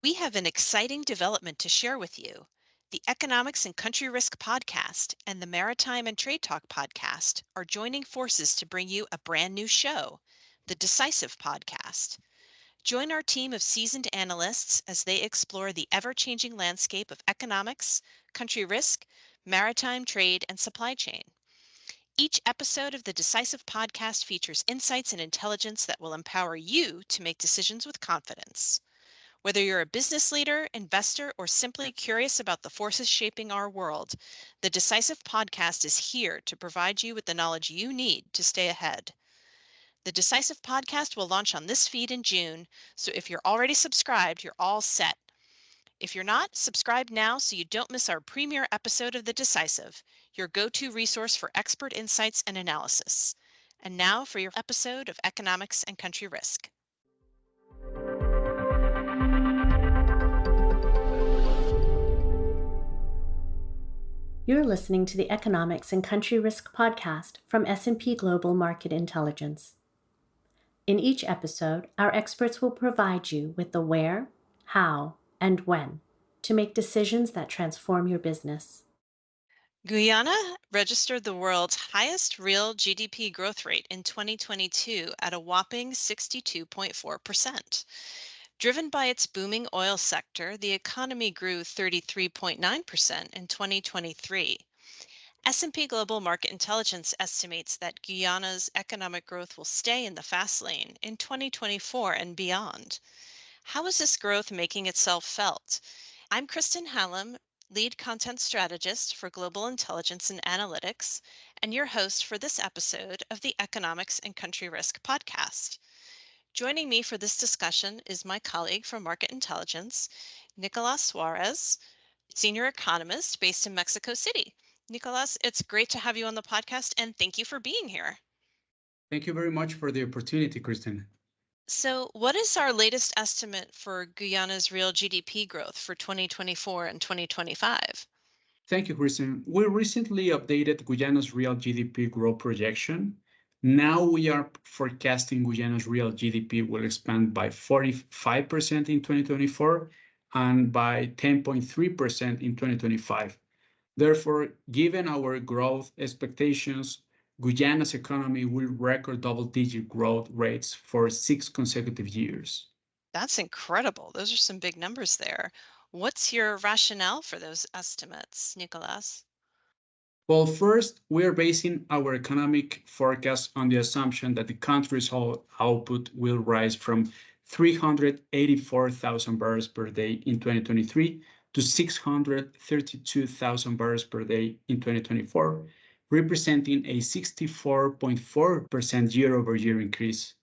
We have an exciting development to share with you. The Economics and Country Risk podcast and the Maritime and Trade Talk podcast are joining forces to bring you a brand new show, the Decisive podcast. Join our team of seasoned analysts as they explore the ever changing landscape of economics, country risk, maritime trade, and supply chain. Each episode of the Decisive podcast features insights and intelligence that will empower you to make decisions with confidence. Whether you're a business leader, investor, or simply curious about the forces shaping our world, the Decisive Podcast is here to provide you with the knowledge you need to stay ahead. The Decisive Podcast will launch on this feed in June, so if you're already subscribed, you're all set. If you're not, subscribe now so you don't miss our premiere episode of The Decisive, your go-to resource for expert insights and analysis. And now for your episode of Economics and Country Risk. You're listening to the Economics and Country Risk podcast from S&P Global Market Intelligence. In each episode, our experts will provide you with the where, how, and when to make decisions that transform your business. Guyana registered the world's highest real GDP growth rate in 2022 at a whopping 62.4%. Driven by its booming oil sector, the economy grew 33.9% in 2023. S&P Global Market Intelligence estimates that Guyana's economic growth will stay in the fast lane in 2024 and beyond. How is this growth making itself felt? I'm Kristen Hallam, lead content strategist for Global Intelligence and Analytics, and your host for this episode of the Economics and Country Risk podcast. Joining me for this discussion is my colleague from Market Intelligence, Nicolás Suárez, senior economist based in Mexico City. Nicolás, it's great to have you on the podcast, and thank you for being here. Thank you very much for the opportunity, Kristen. So, what is our latest estimate for Guyana's real GDP growth for 2024 and 2025? Thank you, Kristen. We recently updated Guyana's real GDP growth projection. Now we are forecasting Guyana's real GDP will expand by 45% in 2024 and by 10.3% in 2025. Therefore, given our growth expectations, Guyana's economy will record double-digit growth rates for 6 consecutive years. That's incredible. Those are some big numbers there. What's your rationale for those estimates, Nicolás? Well, first, we are basing our economic forecast on the assumption that the country's whole output will rise from 384,000 barrels per day in 2023 to 632,000 barrels per day in 2024, representing a 64.4% year-over-year increase.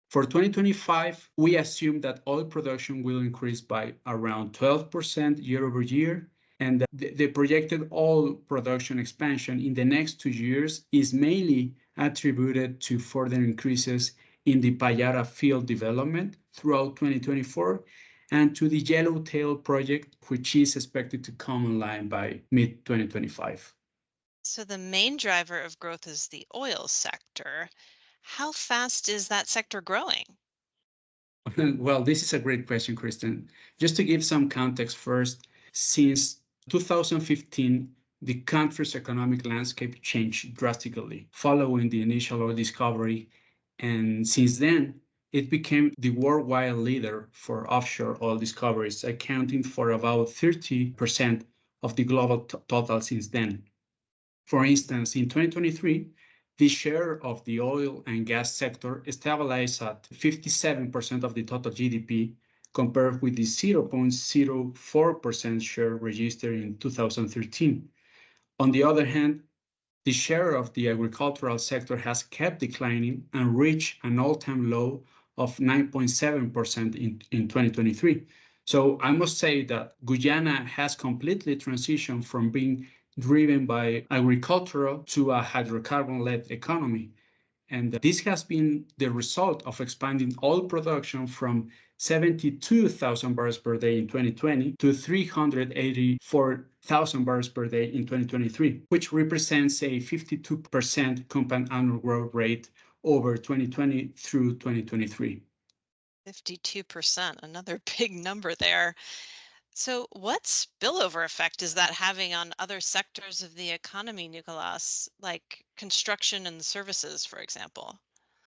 For 2025, we assume that oil production will increase by around 12% year-over-year, and the projected oil production expansion in the next 2 years is mainly attributed to further increases in the Payara field development throughout 2024 and to the Yellowtail project, which is expected to come online by mid-2025. So, the main driver of growth is the oil sector. How fast is that sector growing? Well, this is a great question, Kristen. Just to give some context first, since 2015, the country's economic landscape changed drastically following the initial oil discovery, and since then, it became the worldwide leader for offshore oil discoveries, accounting for about 30% of the global total since then. For instance, in 2023, the share of the oil and gas sector stabilized at 57% of the total GDP, compared with the 0.04% share registered in 2013. On the other hand, the share of the agricultural sector has kept declining and reached an all-time low of 9.7% in 2023. So I must say that Guyana has completely transitioned from being driven by agricultural to a hydrocarbon-led economy. And this has been the result of expanding oil production from 72,000 barrels per day in 2020 to 384,000 barrels per day in 2023, which represents a 52% compound annual growth rate over 2020 through 2023. 52%, another big number there. So, what spillover effect is that having on other sectors of the economy, Nicolas, like construction and services, for example?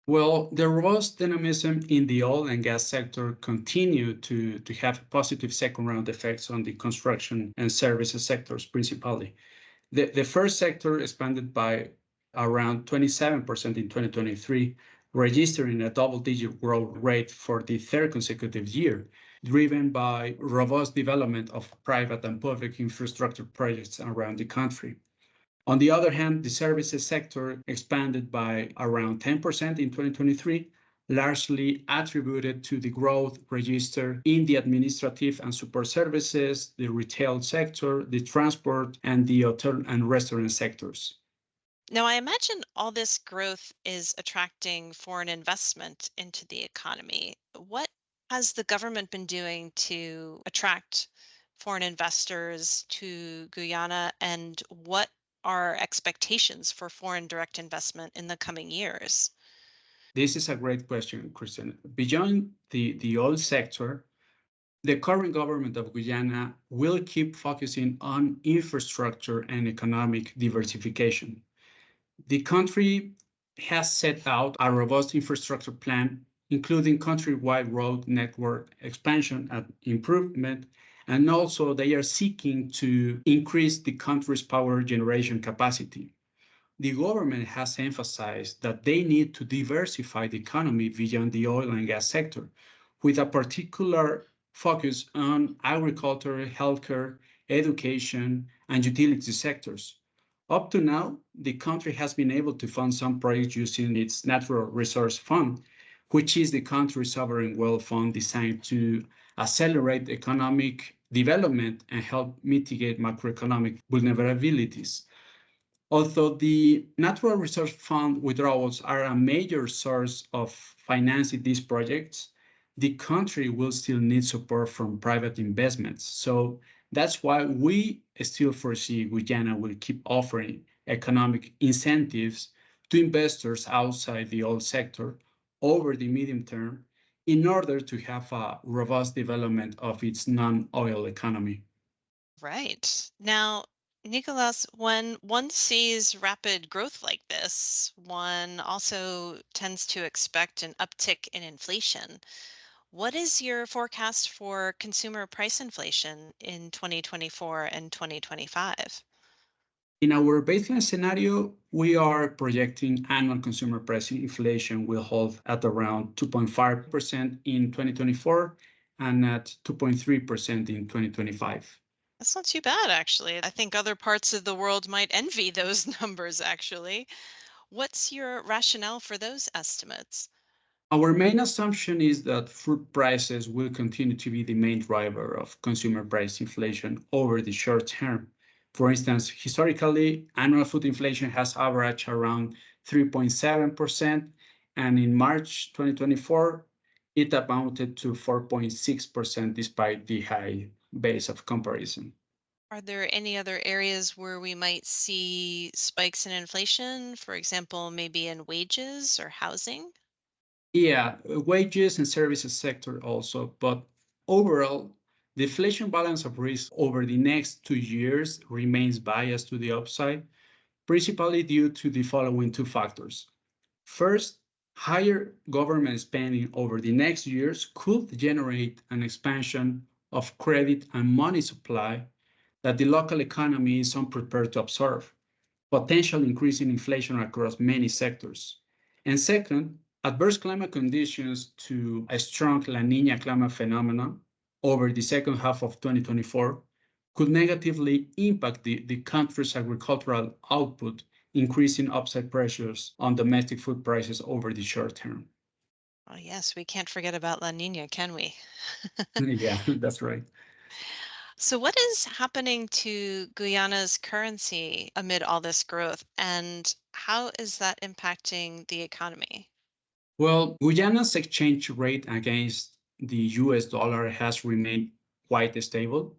Well, the robust dynamism in the oil and gas sector continued to have positive second round effects on the construction and services sectors principally. The first sector expanded by around 27% in 2023, registering a double-digit growth rate for the third consecutive year, driven by robust development of private and public infrastructure projects around the country. On the other hand, the services sector expanded by around 10% in 2023, largely attributed to the growth registered in the administrative and support services, the retail sector, the transport, and the hotel and restaurant sectors. Now, I imagine all this growth is attracting foreign investment into the economy. What has the government been doing to attract foreign investors to Guyana, and what are expectations for foreign direct investment in the coming years? This is a great question, Christian. Beyond the oil sector, the current government of Guyana will keep focusing on infrastructure and economic diversification. The country has set out a robust infrastructure plan, including countrywide road network expansion and improvement, and also they are seeking to increase the country's power generation capacity. The government has emphasized that they need to diversify the economy beyond the oil and gas sector, with a particular focus on agriculture, healthcare, education, and utility sectors. Up to now, the country has been able to fund some projects using its Natural Resource Fund, which is the country's sovereign wealth fund designed to accelerate economic development and help mitigate macroeconomic vulnerabilities. Although the Natural Resource Fund withdrawals are a major source of financing these projects, the country will still need support from private investments. So that's why we still foresee Guyana will keep offering economic incentives to investors outside the oil sector over the medium term in order to have a robust development of its non-oil economy. Right. Now, Nicholas, when one sees rapid growth like this, one also tends to expect an uptick in inflation. What is your forecast for consumer price inflation in 2024 and 2025? In our baseline scenario, we are projecting annual consumer price inflation will hold at around 2.5% in 2024 and at 2.3% in 2025. That's not too bad, actually. I think other parts of the world might envy those numbers, actually. What's your rationale for those estimates? Our main assumption is that food prices will continue to be the main driver of consumer price inflation over the short term. For instance, historically, annual food inflation has averaged around 3.7%, and in March 2024, it amounted to 4.6% despite the high base of comparison. Are there any other areas where we might see spikes in inflation? For example, maybe in wages or housing? Yeah, wages and services sector also, but overall, the inflation balance of risk over the next 2 years remains biased to the upside, principally due to the following two factors. First, higher government spending over the next years could generate an expansion of credit and money supply that the local economy is unprepared to absorb, potential increase in inflation across many sectors. And second, adverse climate conditions to a strong La Nina climate phenomenon over the second half of 2024 could negatively impact the country's agricultural output, increasing upside pressures on domestic food prices over the short term. Oh, yes, we can't forget about La Nina, can we? Yeah, that's right. So, what is happening to Guyana's currency amid all this growth, and how is that impacting the economy? Well, Guyana's exchange rate against the US dollar has remained quite stable.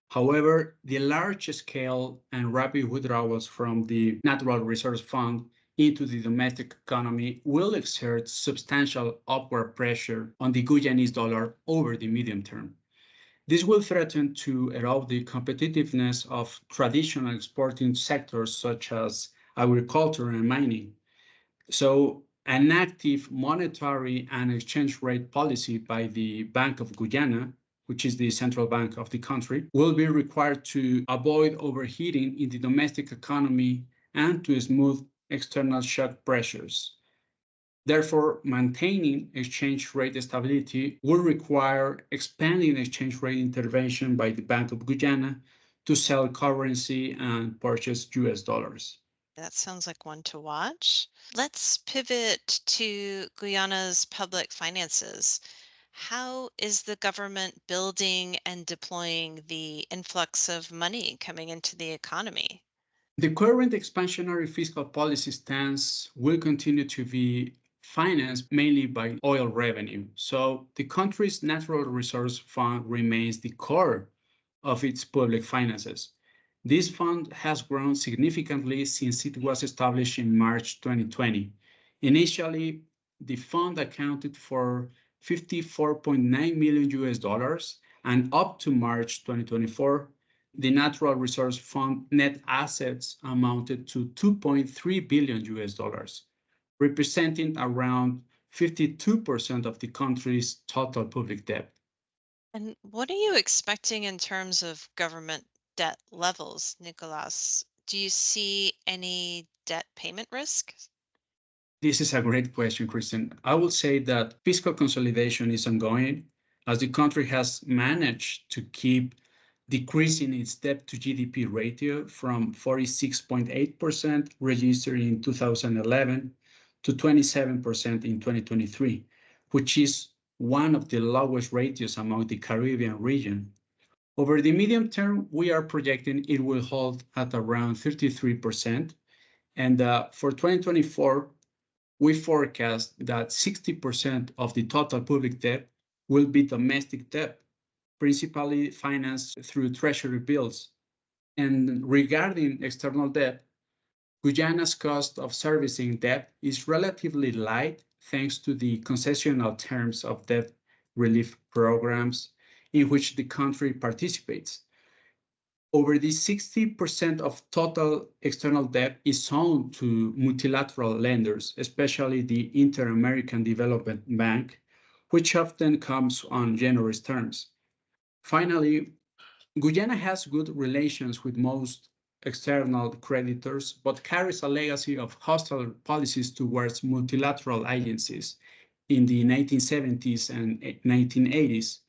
However, the large scale and rapid withdrawals from the Natural Resource Fund into the domestic economy will exert substantial upward pressure on the Guyanese dollar over the medium term. This will threaten to erode the competitiveness of traditional exporting sectors such as agriculture and mining. So, an active monetary and exchange rate policy by the Bank of Guyana, which is the central bank of the country, will be required to avoid overheating in the domestic economy and to smooth external shock pressures. Therefore, maintaining exchange rate stability will require expanding exchange rate intervention by the Bank of Guyana to sell currency and purchase US dollars. That sounds like one to watch. Let's pivot to Guyana's public finances. How is the government building and deploying the influx of money coming into the economy? The current expansionary fiscal policy stance will continue to be financed mainly by oil revenue. So the country's natural resource fund remains the core of its public finances. This fund has grown significantly since it was established in March 2020. Initially, the fund accounted for 54.9 million US dollars, and up to March 2024, the Natural Resource Fund net assets amounted to 2.3 billion US dollars, representing around 52% of the country's total public debt. And what are you expecting in terms of government debt levels, Nicolas? Do you see any debt payment risk? This is a great question, Kristen. I will say that fiscal consolidation is ongoing as the country has managed to keep decreasing its debt to GDP ratio from 46.8% registered in 2011 to 27% in 2023, which is one of the lowest ratios among the Caribbean region. Over the medium term, we are projecting it will hold at around 33%. And for 2024, we forecast that 60% of the total public debt will be domestic debt, principally financed through treasury bills. And regarding external debt, Guyana's cost of servicing debt is relatively light thanks to the concessional terms of debt relief programs in which the country participates. Over the 60% of total external debt is owned to multilateral lenders, especially the Inter-American Development Bank, which often comes on generous terms. Finally, Guyana has good relations with most external creditors, but carries a legacy of hostile policies towards multilateral agencies in the 1970s and 1980s.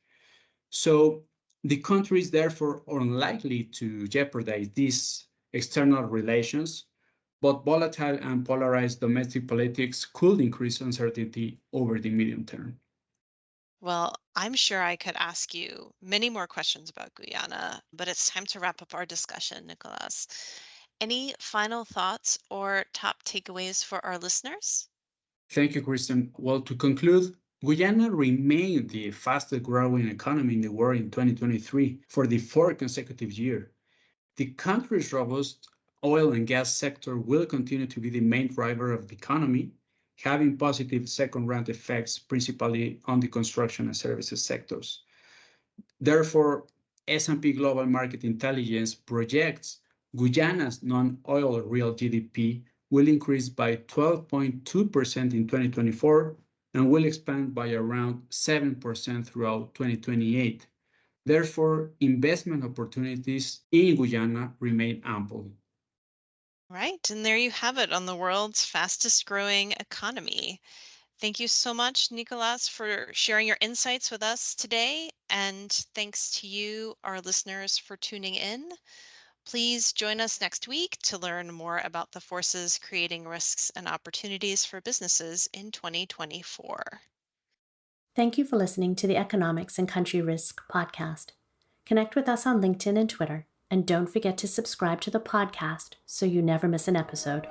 So the country is therefore unlikely to jeopardize these external relations, but volatile and polarized domestic politics could increase uncertainty over the medium term. Well, I'm sure I could ask you many more questions about Guyana, but it's time to wrap up our discussion, Nicolas. Any final thoughts or top takeaways for our listeners? Thank you, Kristen. Well, to conclude, Guyana remained the fastest growing economy in the world in 2023 for the fourth consecutive year. The country's robust oil and gas sector will continue to be the main driver of the economy, having positive second-round effects principally on the construction and services sectors. Therefore, S&P Global Market Intelligence projects Guyana's non-oil real GDP will increase by 12.2% in 2024 and will expand by around 7% throughout 2028. Therefore, investment opportunities in Guyana remain ample. Right. And there you have it on the world's fastest growing economy. Thank you so much, Nicolas, for sharing your insights with us today. And thanks to you, our listeners, for tuning in. Please join us next week to learn more about the forces creating risks and opportunities for businesses in 2024. Thank you for listening to the Economics and Country Risk podcast. Connect with us on LinkedIn and Twitter, and don't forget to subscribe to the podcast so you never miss an episode.